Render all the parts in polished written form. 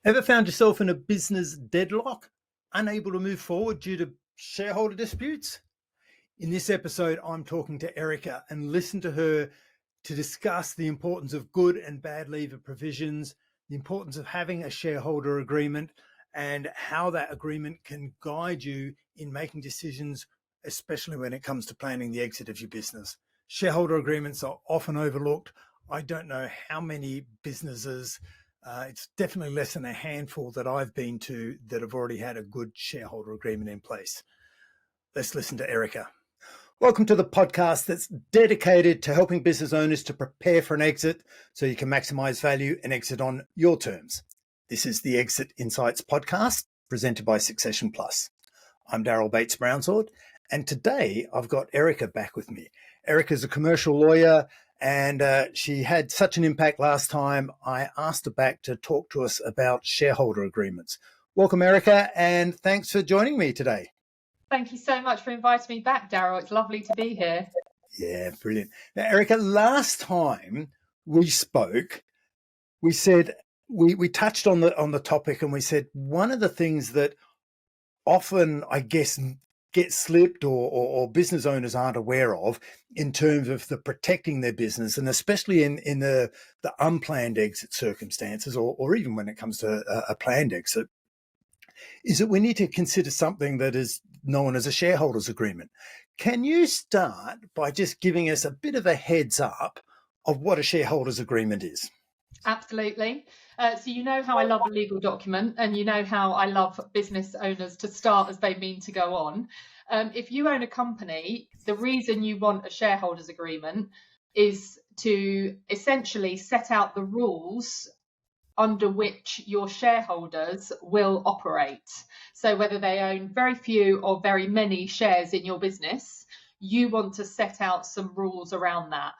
Ever found yourself in a business deadlock, unable to move forward due to shareholder disputes? In this episode, I'm talking to Erika and listen to her to discuss the importance of good and bad leaver provisions, the importance of having a shareholder agreement, and how that agreement can guide you in making decisions, especially when it comes to planning the exit of your business. Shareholder agreements are often overlooked. I don't know how many businesses, it's definitely less than a handful that I've been to that have already had a good shareholder agreement in place. Let's listen to Erika. Welcome to the podcast that's dedicated to helping business owners to prepare for an exit so you can maximize value and exit on your terms. This is the Exit Insights podcast presented by Succession Plus. I'm Daryl Bates-Brownsword, and today I've got Erika back with me. Erika's a commercial lawyer, and she had such an impact last time. I asked her back to talk to us about shareholder agreements. Welcome, Erika, and thanks for joining me today. Thank you so much for inviting me back, Daryl. It's lovely to be here. Yeah, brilliant. Now, Erika, last time we spoke, we said we touched on the topic, and we said one of the things that often, I guess, get slipped or business owners aren't aware of in terms of the protecting their business, and especially in the unplanned exit circumstances, or even when it comes to a planned exit, is that we need to consider something that is known as a shareholders agreement. Can you start by just giving us a bit of a heads up of what a shareholders agreement is? Absolutely. So you know how I love a legal document, and you know how I love business owners to start as they mean to go on. If you own a company, the reason you want a shareholders agreement is to essentially set out the rules under which your shareholders will operate. So whether they own very few or very many shares in your business, you want to set out some rules around that.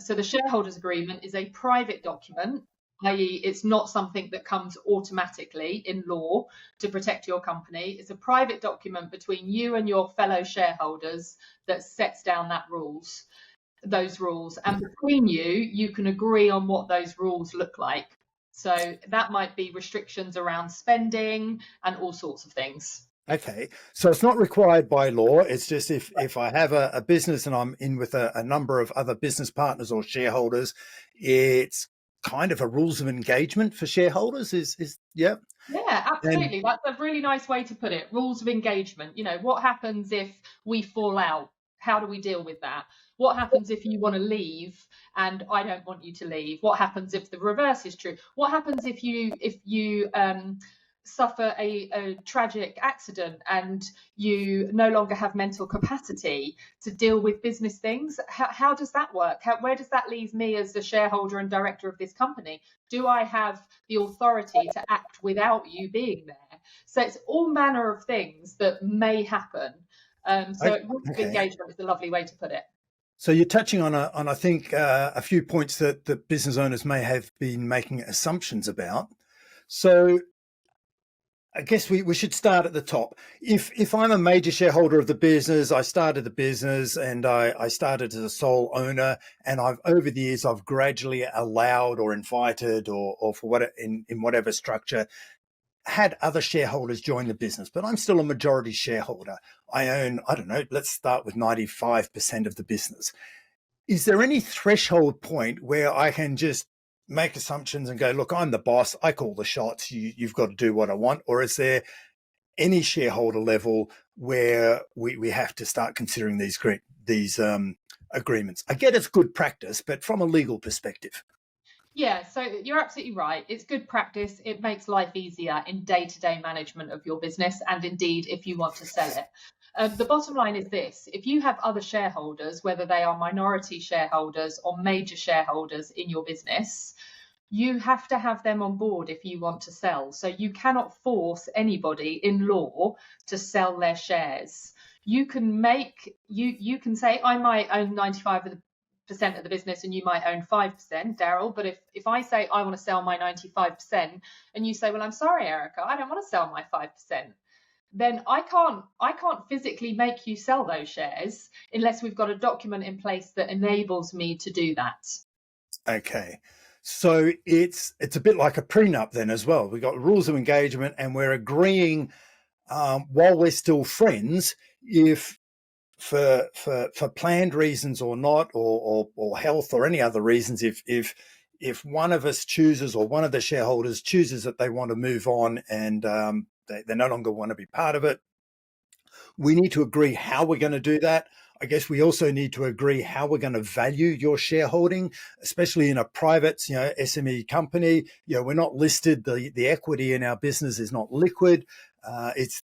So the shareholders agreement is a private document, i.e. it's not something that comes automatically in law to protect your company. It's a private document between you and your fellow shareholders that sets down those rules. And between you can agree on what those rules look like. So that might be restrictions around spending and all sorts of things. Okay, so it's not required by law. It's just if I have a business and I'm in with a number of other business partners or shareholders, it's kind of a rules of engagement for shareholders. Yeah. Yeah, absolutely. That's a really nice way to put it. Rules of engagement. You know, what happens if we fall out? How do we deal with that? What happens if you want to leave and I don't want you to leave? What happens if the reverse is true? What happens if you suffer a tragic accident and you no longer have mental capacity to deal with business things? How does that work? Where does that leave me as the shareholder and director of this company? Do I have the authority to act without you being there? So it's all manner of things that may happen. Rules of engagement is a lovely way to put it. So you're touching on I think a few points that business owners may have been making assumptions about. So I guess we should start at the top. If I'm a major shareholder of the business, I started the business and I started as a sole owner, and over the years I've gradually allowed or invited or for what in whatever structure had other shareholders join the business, but I'm still a majority shareholder. I own, I don't know, let's start with 95% of the business. Is there any threshold point where I can just make assumptions and go, look, I'm the boss, I call the shots, you've got to do what I want? Or is there any shareholder level where we have to start considering these agreements? I get it's good practice, but from a legal perspective. Yeah, so you're absolutely right. It's good practice. It makes life easier in day-to-day management of your business, and indeed if you want to sell it. The bottom line is this: if you have other shareholders, whether they are minority shareholders or major shareholders in your business, you have to have them on board if you want to sell. So you cannot force anybody in law to sell their shares. You can say, I might own 95% of the business and you might own 5%, Daryl, but if I say I want to sell my 95% and you say, well, I'm sorry, Erika, I don't want to sell my 5%, then I can't physically make you sell those shares unless we've got a document in place that enables me to do that. Okay. So it's a bit like a prenup then as well. We've got rules of engagement, and we're agreeing while we're still friends, if for planned reasons or not, or health or any other reasons, if one of us chooses, or one of the shareholders chooses that they want to move on, and they no longer want to be part of it, we need to agree how we're going to do that. I guess we also need to agree how we're going to value your shareholding, especially in a private, SME company. We're not listed. The equity in our business is not liquid.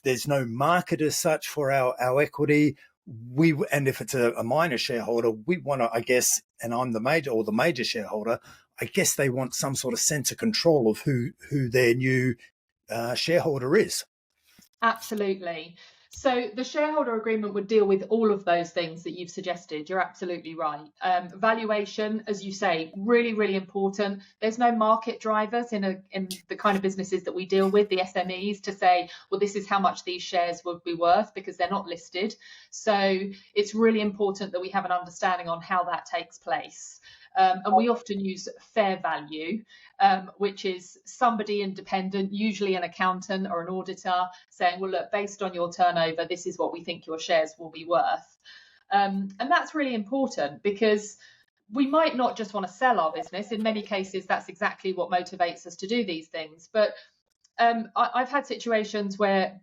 There's no market as such for our equity. And if it's a minor shareholder, we want to, I guess, and I'm the major shareholder, I guess they want some sort of sense of control of who their new shareholder is. Absolutely. So the shareholder agreement would deal with all of those things that you've suggested. You're absolutely right. Valuation, as you say, really, really important. There's no market drivers in the kind of businesses that we deal with, the SMEs, to say, well, this is how much these shares would be worth, because they're not listed. So it's really important that we have an understanding on how that takes place. And we often use fair value, which is somebody independent, usually an accountant or an auditor, saying, well, look, based on your turnover, this is what we think your shares will be worth. And that's really important, because we might not just want to sell our business. In many cases, that's exactly what motivates us to do these things. But I've had situations where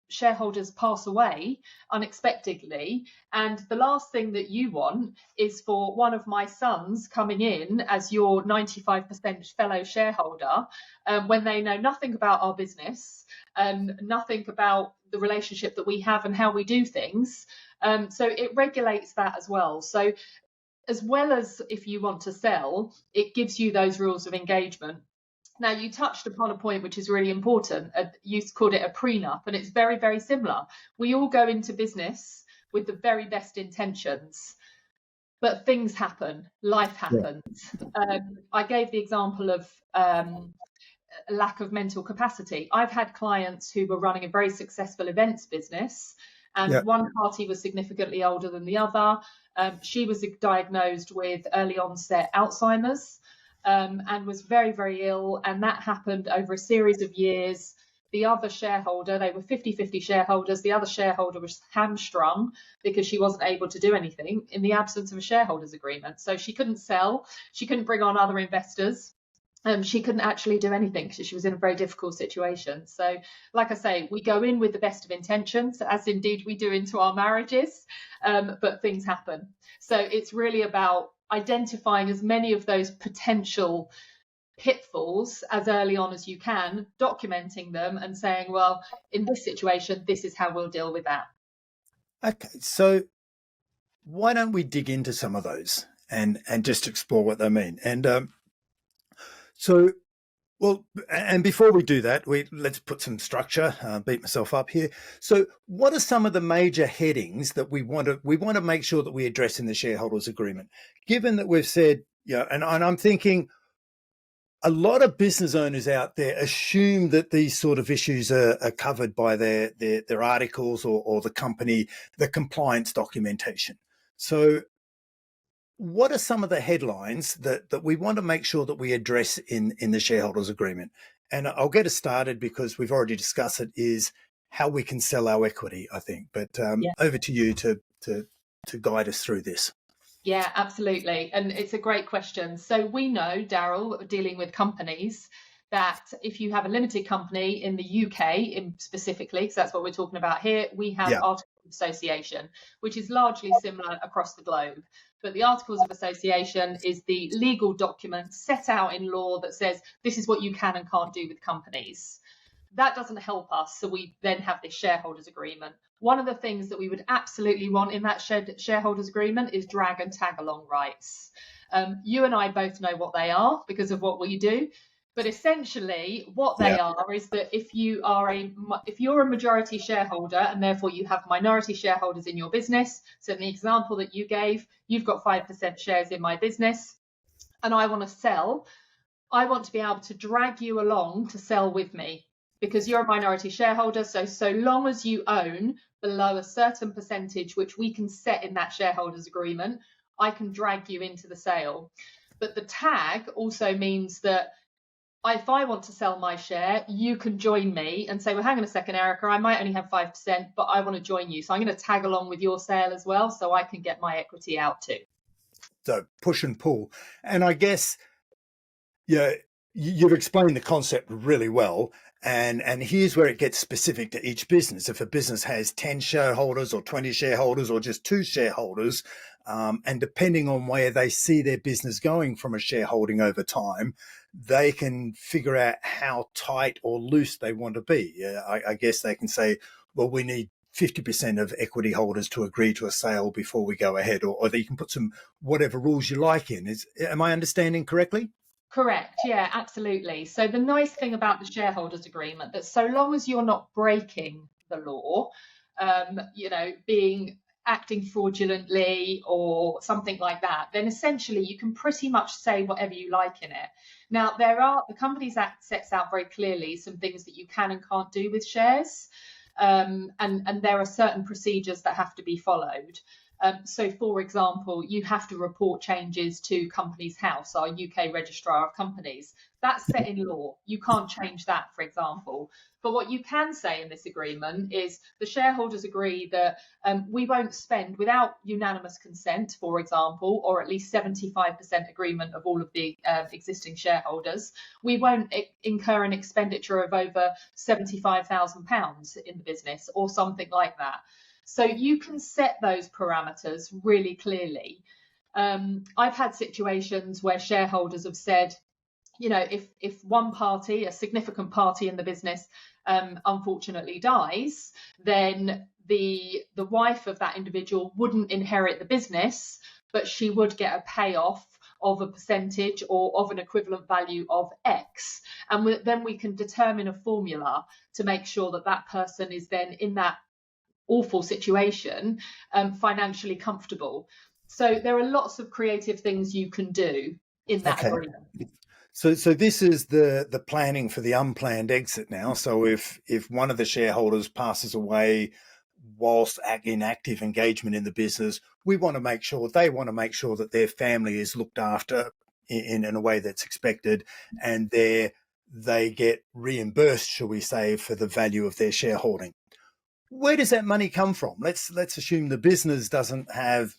shareholders pass away unexpectedly, and the last thing that you want is for one of my sons coming in as your 95% fellow shareholder, when they know nothing about our business and nothing about the relationship that we have and how we do things. So it regulates that as well. So as well as if you want to sell, it gives you those rules of engagement. Now, you touched upon a point which is really important. You called it a prenup, and it's very, very similar. We all go into business with the very best intentions, but things happen, life happens. Yeah. I gave the example of lack of mental capacity. I've had clients who were running a very successful events business, and one party was significantly older than the other. She was diagnosed with early onset Alzheimer's. And was very, very ill. And that happened over a series of years. The other shareholder, they were 50-50 shareholders. The other shareholder was hamstrung because she wasn't able to do anything in the absence of a shareholders agreement. So she couldn't sell. She couldn't bring on other investors. She couldn't actually do anything because she was in a very difficult situation. So, like I say, we go in with the best of intentions, as indeed we do into our marriages, but things happen. So it's really about identifying as many of those potential pitfalls as early on as you can, documenting them and saying, well, in this situation, this is how we'll deal with that. Okay, so why don't we dig into some of those and just explore what they mean? And and before we do that, let's put some structure, beat myself up here. So what are some of the major headings that we want to make sure that we address in the shareholders agreement? Given that we've said, and I'm thinking a lot of business owners out there assume that these sort of issues are covered by their articles or the compliance documentation. So what are some of the headlines that we want to make sure that we address in the shareholders agreement? And I'll get us started because we've already discussed it, is how we can sell our equity, I think. But over to you to guide us through this. Yeah, absolutely. And it's a great question. So we know, Daryl, dealing with companies, that if you have a limited company in the UK specifically, because that's what we're talking about here, we have Articles of Association, which is largely similar across the globe. But the Articles of Association is the legal document set out in law that says this is what you can and can't do with companies. That doesn't help us. So we then have this shareholders agreement. One of the things that we would absolutely want in that shareholders agreement is drag and tag along rights. You and I both know what they are because of what we do. But essentially, what they are is that if you're a majority shareholder and therefore you have minority shareholders in your business, so in the example that you gave, you've got 5% shares in my business and I want to sell, I want to be able to drag you along to sell with me because you're a minority shareholder. So long as you own below a certain percentage, which we can set in that shareholders agreement, I can drag you into the sale. But the tag also means that if I want to sell my share, you can join me and say, well, hang on a second, Erica, I might only have 5%, but I want to join you. So I'm going to tag along with your sale as well, so I can get my equity out too. So push and pull. And I guess, yeah, you've explained the concept really well. And here's where it gets specific to each business. If a business has 10 shareholders or 20 shareholders or just 2 shareholders, and depending on where they see their business going from a shareholding over time, they can figure out how tight or loose they want to be. I guess they can say, well, we need 50% of equity holders to agree to a sale before we go ahead, or you can put some whatever rules you like in. Am I understanding correctly? Correct. Yeah, absolutely. So the nice thing about the shareholders agreement, that so long as you're not breaking the law, being acting fraudulently or something like that, then essentially you can pretty much say whatever you like in it. Now, the Companies Act sets out very clearly some things that you can and can't do with shares. And there are certain procedures that have to be followed. So, for example, you have to report changes to Companies House, our UK registrar of companies. That's set in law. You can't change that, for example. But what you can say in this agreement is the shareholders agree that we won't spend, without unanimous consent, for example, or at least 75% agreement of all of the existing shareholders, we won't incur an expenditure of over £75,000 in the business or something like that. So you can set those parameters really clearly. I've had situations where shareholders have said, if one party, a significant party in the business, unfortunately dies, then the wife of that individual wouldn't inherit the business, but she would get a payoff of a percentage or of an equivalent value of X. And then we can determine a formula to make sure that that person is then in that awful situation, financially comfortable. So there are lots of creative things you can do in that agreement. So this is the planning for the unplanned exit now. So if one of the shareholders passes away whilst in active engagement in the business, they want to make sure that their family is looked after in a way that's expected, and they get reimbursed, shall we say, for the value of their shareholding. Where does that money come from? Let's assume the business doesn't have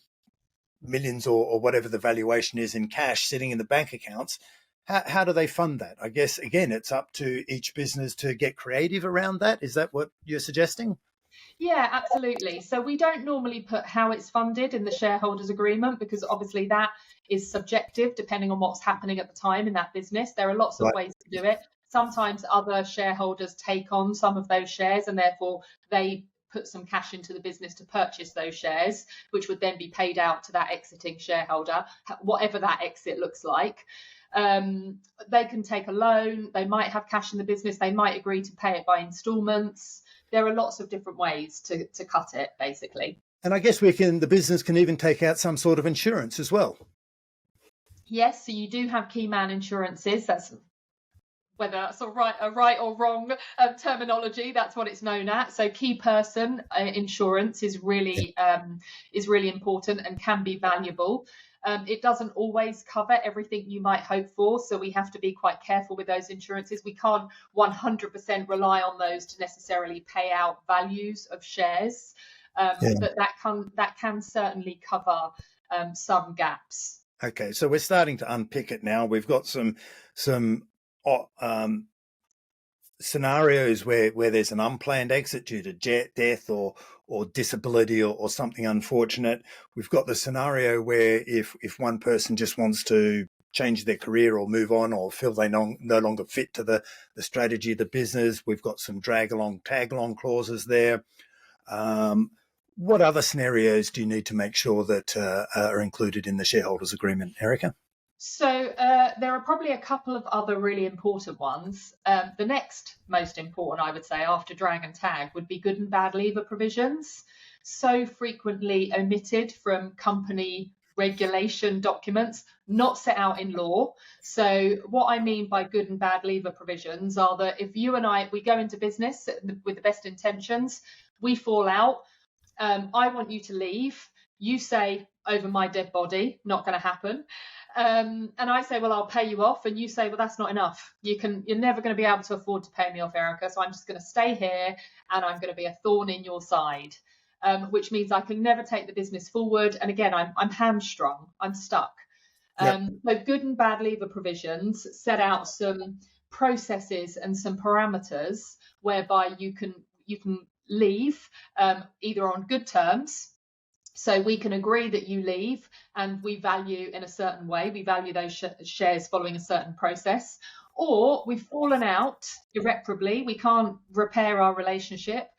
millions or whatever the valuation is in cash sitting in the bank accounts. How do they fund that? I guess, again, it's up to each business to get creative around that. Is that what you're suggesting? Yeah, absolutely. So we don't normally put how it's funded in the shareholders agreement, because obviously that is subjective depending on what's happening at the time in that business. There are lots of ways to do it. Sometimes other shareholders take on some of those shares and therefore they put some cash into the business to purchase those shares, which would then be paid out to that exiting shareholder, whatever that exit looks like. They can take a loan, they might have cash in the business, they might agree to pay it by installments. There are lots of different ways to cut it, basically. And I guess the business can even take out some sort of insurance as well. Yes, so you do have key man insurances. That's whether that's a right or wrong terminology. That's what it's known at. So key person insurance is really important and can be valuable. It doesn't always cover everything you might hope for, so we have to be quite careful with those insurances. We can't 100% rely on those to necessarily pay out values of shares, but that can certainly cover some gaps. Okay, so we're starting to unpick it now. We've got some scenarios where there's an unplanned exit due to death or disability or something unfortunate. We've got the scenario where if one person just wants to change their career or move on or feel they no longer fit to the strategy of the business, we've got some tag along clauses there. What other scenarios do you need to make sure that are included in the shareholders agreement, Erika? So there are probably a couple of other really important ones. The next most important, I would say, after drag and tag would be good and bad leaver provisions. So frequently omitted from company regulation documents, not set out in law. So what I mean by good and bad leaver provisions are that if you and we go into business with the best intentions, we fall out, I want you to leave. You say, over my dead body, not going to happen. And I say, well, I'll pay you off. And you say, well, that's not enough. You're never going to be able to afford to pay me off, Erika. So I'm just going to stay here and I'm going to be a thorn in your side, which means I can never take the business forward. And again, I'm hamstrung, I'm stuck. Yep. So good and bad lever provisions set out some processes and some parameters whereby you can leave either on good terms. So we can agree that you leave and we value in a certain way. We value those shares following a certain process. Or we've fallen out irreparably. We can't repair our relationship.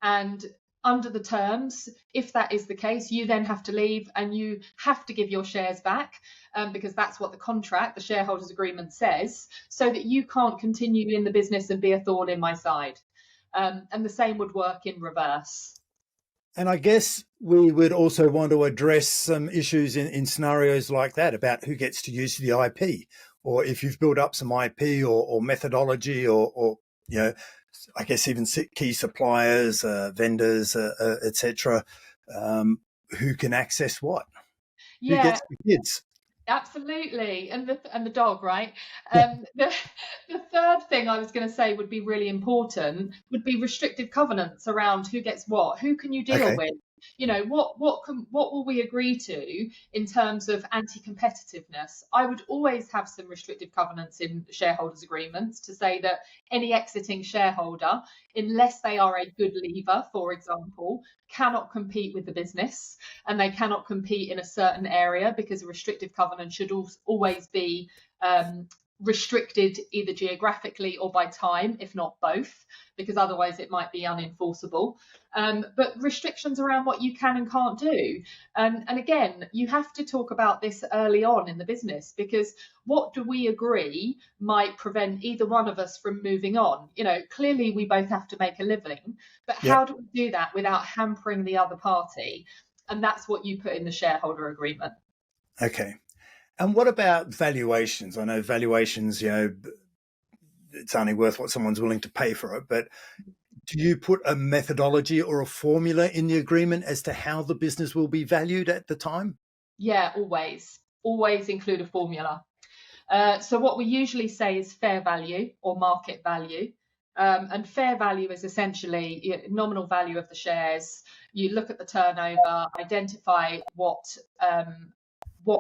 And under the terms, if that is the case, you then have to leave and you have to give your shares back because that's what the contract, the shareholders agreement says, so that you can't continue in the business and be a thorn in my side. And the same would work in reverse. And I guess we would also want to address some issues in scenarios like that about who gets to use the IP, or if you've built up some IP or methodology or I guess even key suppliers, vendors, etc. Who can access what? Yeah. Who gets the kids? Absolutely, and the dog, right? The third thing I was going to say would be really important would be restrictive covenants around who gets what, who can you deal with, what will we agree to in terms of anti-competitiveness. I would always have some restrictive covenants in shareholders agreements to say that any exiting shareholder, unless they are a good leaver, for example, cannot compete with the business and they cannot compete in a certain area, because a restrictive covenant should always be restricted either geographically or by time, if not both, because otherwise it might be unenforceable. But restrictions around what you can and can't do. And again, you have to talk about this early on in the business, because what do we agree might prevent either one of us from moving on? Clearly we both have to make a living, but how do we do that without hampering the other party? And that's what you put in the shareholder agreement. Okay. And what about valuations? I know valuations, it's only worth what someone's willing to pay for it, but do you put a methodology or a formula in the agreement as to how the business will be valued at the time? Yeah, always include a formula. So what we usually say is fair value or market value. And fair value is essentially nominal value of the shares. You look at the turnover, identify what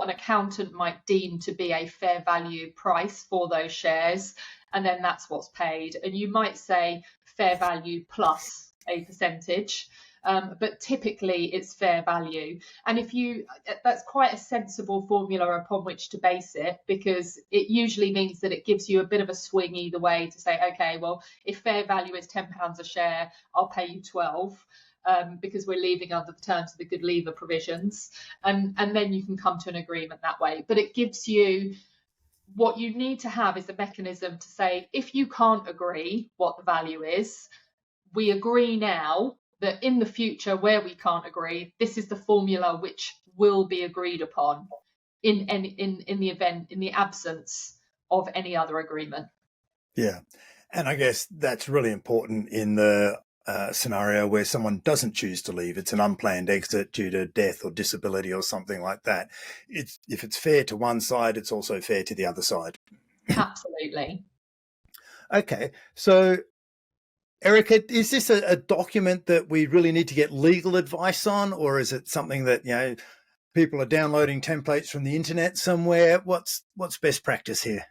an accountant might deem to be a fair value price for those shares, and then that's what's paid. And you might say fair value plus a percentage, but typically it's fair value. And that's quite a sensible formula upon which to base it, because it usually means that it gives you a bit of a swing either way to say, okay, well, if fair value is £10 a share, I'll pay you 12. Because we're leaving under the terms of the good leaver provisions, and then you can come to an agreement that way. But it gives you, what you need to have is a mechanism to say, if you can't agree what the value is, we agree now that in the future where we can't agree, this is the formula which will be agreed upon in the event, in the absence of any other agreement. Yeah. And I guess that's really important in the scenario where someone doesn't choose to leave. It's an unplanned exit due to death or disability or something like that. If it's fair to one side, it's also fair to the other side. Absolutely. Okay. So, Erika, is this a document that we really need to get legal advice on, or is it something that, people are downloading templates from the internet somewhere? What's best practice here?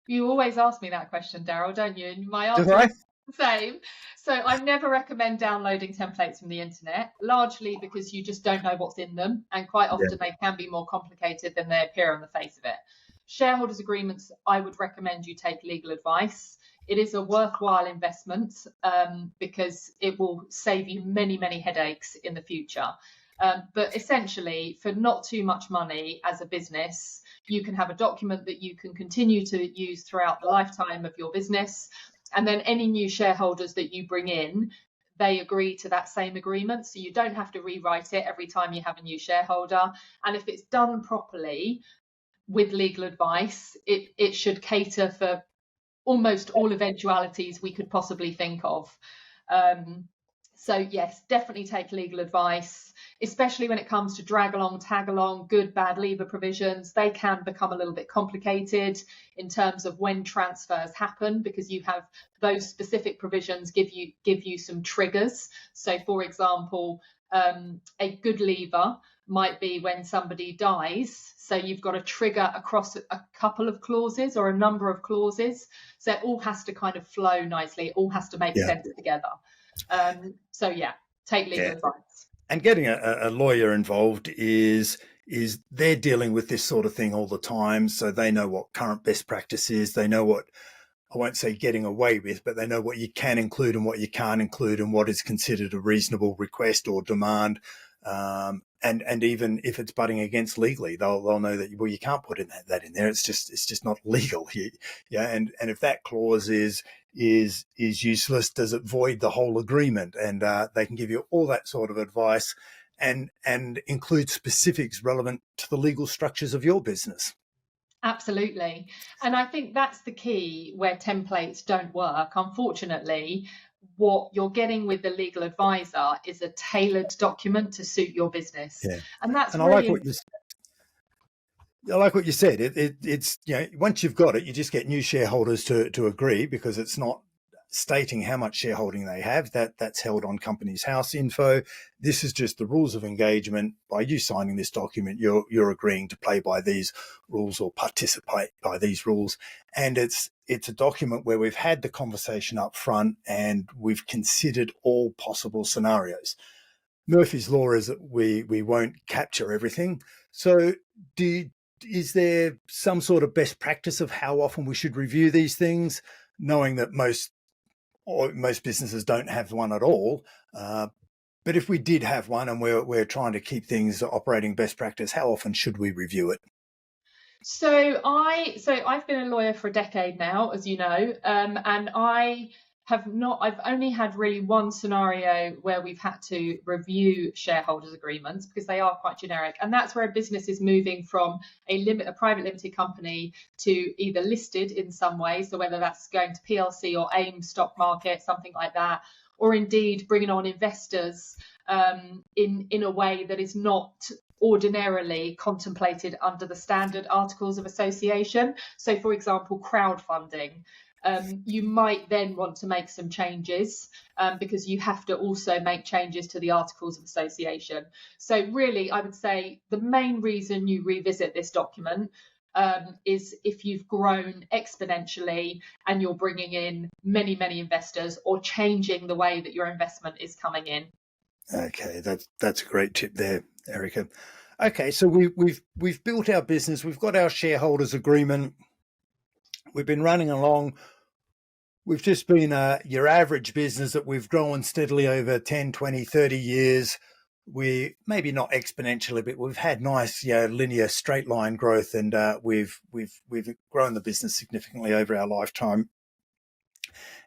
You always ask me that question, Daryl, don't you? And my answer is the same. So I never recommend downloading templates from the internet, largely because you just don't know what's in them. And quite often they can be more complicated than they appear on the face of it. Shareholders agreements, I would recommend you take legal advice. It is a worthwhile investment because it will save you many, many headaches in the future. But essentially, for not too much money as a business, you can have a document that you can continue to use throughout the lifetime of your business. And then any new shareholders that you bring in, they agree to that same agreement. So you don't have to rewrite it every time you have a new shareholder. And if it's done properly with legal advice, it should cater for almost all eventualities we could possibly think of. So yes, definitely take legal advice, especially when it comes to drag along, tag along, good, bad lever provisions. They can become a little bit complicated in terms of when transfers happen, because you have those specific provisions give you some triggers. So for example, a good lever might be when somebody dies. So you've got to trigger across a couple of clauses or a number of clauses. So it all has to kind of flow nicely. It all has to make sense together. So yeah, take legal advice. And getting a lawyer involved is they're dealing with this sort of thing all the time, so they know what current best practice is. They know what, I won't say getting away with, but they know what you can include and what you can't include, and what is considered a reasonable request or demand. And even if it's butting against legally, they'll know that, well, you can't put that in there. It's just not legal. Yeah, and if that clause is useless, does it void the whole agreement? And they can give you all that sort of advice, and include specifics relevant to the legal structures of your business. Absolutely. And I think that's the key where templates don't work. Unfortunately, what you're getting with the legal advisor is a tailored document to suit your business. Yeah. And that's And really I like what you said. It's once you've got it, you just get new shareholders to agree, because it's not stating how much shareholding they have. That's held on Companies House info. This is just the rules of engagement. By you signing this document, you're agreeing to play by these rules or participate by these rules. And it's a document where we've had the conversation up front and we've considered all possible scenarios. Murphy's Law is that we won't capture everything. So is there some sort of best practice of how often we should review these things, knowing that most businesses don't have one at all? But if we did have one and we're trying to keep things operating best practice, how often should we review it? So I've been a lawyer for a decade now, as you know, and I've only had really one scenario where we've had to review shareholders agreements, because they are quite generic, and that's where a business is moving from a private limited company to either listed in some way, so whether that's going to PLC or AIM stock market, something like that, or indeed bringing on investors in a way that is not ordinarily contemplated under the standard articles of association. So for example, crowdfunding. You might then want to make some changes because you have to also make changes to the articles of association. So really, I would say the main reason you revisit this document is if you've grown exponentially and you're bringing in many, many investors, or changing the way that your investment is coming in. Okay, that's a great tip there, Erika. Okay, so we've built our business, we've got our shareholders agreement, we've been running along. We've just been your average business that we've grown steadily over 10, 20, 30 years. We maybe not exponentially, but we've had nice, linear straight line growth, and we've grown the business significantly over our lifetime.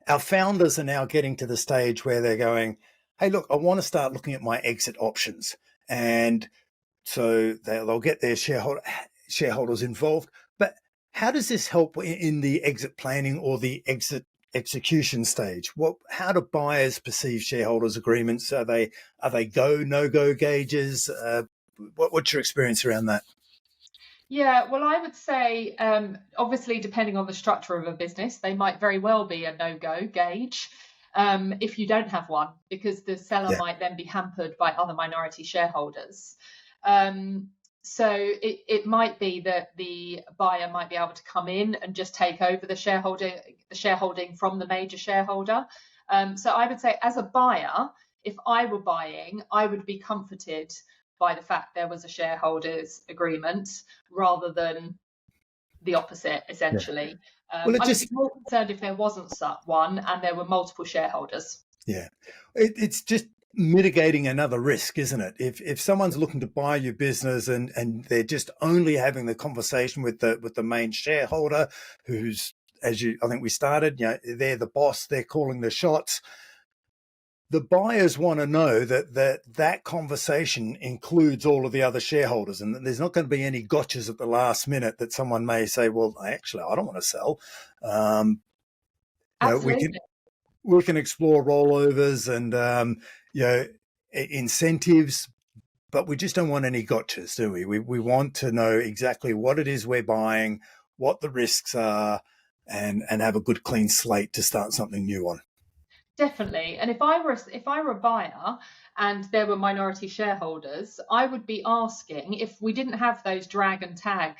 Our founders are now getting to the stage where they're going, hey, look, I want to start looking at my exit options. And so they'll get their shareholders involved. But how does this help in the exit planning or the exit execution stage? How do buyers perceive shareholders agreements? Are they go, no-go gauges? What's your experience around that? Yeah, well, I would say, obviously, depending on the structure of a business, they might very well be a no-go gauge if you don't have one, because the seller might then be hampered by other minority shareholders. So it might be that the buyer might be able to come in and just take over the shareholding from the major shareholder. So I would say, as a buyer, if I were buying, I would be comforted by the fact there was a shareholders agreement rather than the opposite, essentially. I would be more concerned if there wasn't one and there were multiple shareholders. Yeah, it's just mitigating another risk, isn't it? If someone's looking to buy your business and they're just only having the conversation with the main shareholder, who's, I think we started, they're the boss, they're calling the shots. The buyers want to know that conversation includes all of the other shareholders, and that there's not going to be any gotchas at the last minute that someone may say, well, actually, I don't want to sell. Absolutely. We can explore rollovers, and incentives, but we just don't want any gotchas, do we? We want to know exactly what it is we're buying, what the risks are, and have a good clean slate to start something new on. Definitely. And if I were a buyer and there were minority shareholders, I would be asking, if we didn't have those drag and tag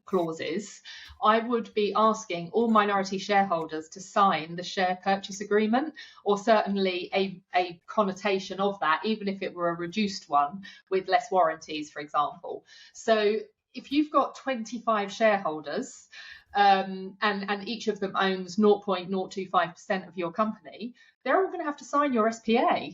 clauses, I would be asking all minority shareholders to sign the share purchase agreement, or certainly a connotation of that, even if it were a reduced one with less warranties, for example. So if you've got 25 shareholders, and each of them owns 0.025% of your company, they're all going to have to sign your SPA.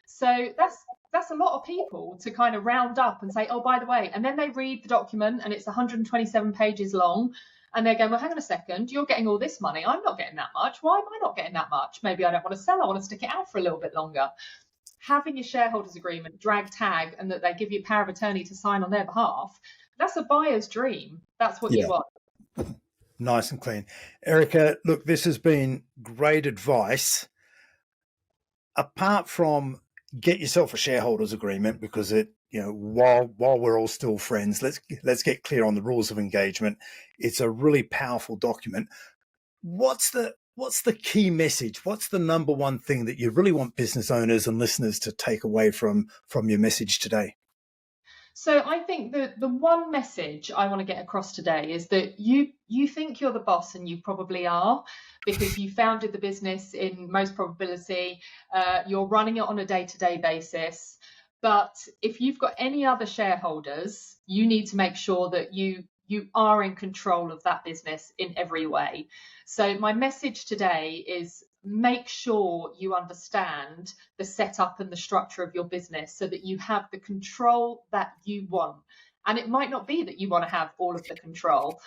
So that's a lot of people to kind of round up and say, oh, by the way, and then they read the document and it's 127 pages long. And they're going, well, hang on a second, you're getting all this money. I'm not getting that much. Why am I not getting that much? Maybe I don't want to sell. I want to stick it out for a little bit longer. Having your shareholders agreement, drag tag, and that they give you power of attorney to sign on their behalf, that's a buyer's dream. That's what you want. Nice and clean. Erika, look, this has been great advice. Apart from get yourself a shareholders agreement, because it, while we're all still friends, let's get clear on the rules of engagement. It's a really powerful document. What's the key message? What's the number one thing that you really want business owners and listeners to take away from your message today? So I think that the one message I want to get across today is that you think you're the boss, and you probably are, because you founded the business in most probability. You're running it on a day-to-day basis. But if you've got any other shareholders, you need to make sure that you are in control of that business in every way. So my message today is, make sure you understand the setup and the structure of your business so that you have the control that you want. And it might not be that you want to have all of the control,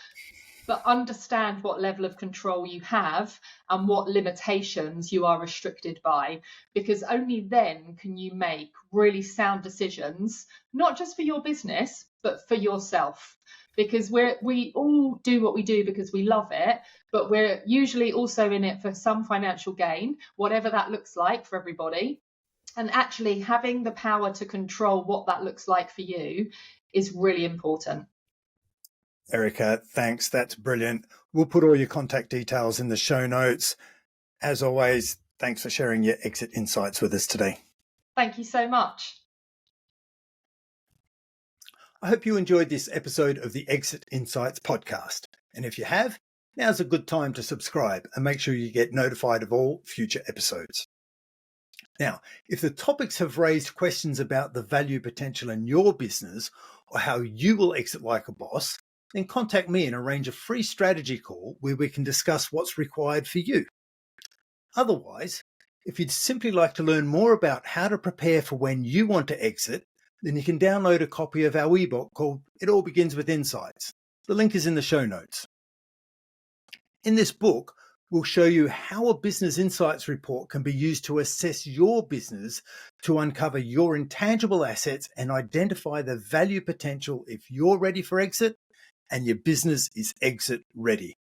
but understand what level of control you have and what limitations you are restricted by, because only then can you make really sound decisions, not just for your business, but for yourself. Because we all do what we do because we love it, but we're usually also in it for some financial gain, whatever that looks like for everybody. And actually having the power to control what that looks like for you is really important. Erika, thanks. That's brilliant. We'll put all your contact details in the show notes. As always, thanks for sharing your exit insights with us today. Thank you so much. I hope you enjoyed this episode of the Exit Insights podcast. And if you have, now's a good time to subscribe and make sure you get notified of all future episodes. Now, if the topics have raised questions about the value potential in your business or how you will exit like a boss, then contact me and arrange a free strategy call where we can discuss what's required for you. Otherwise, if you'd simply like to learn more about how to prepare for when you want to exit, then you can download a copy of our ebook called It All Begins with Insights. The link is in the show notes. In this book, we'll show you how a business insights report can be used to assess your business, to uncover your intangible assets and identify the value potential if you're ready for exit and your business is exit ready.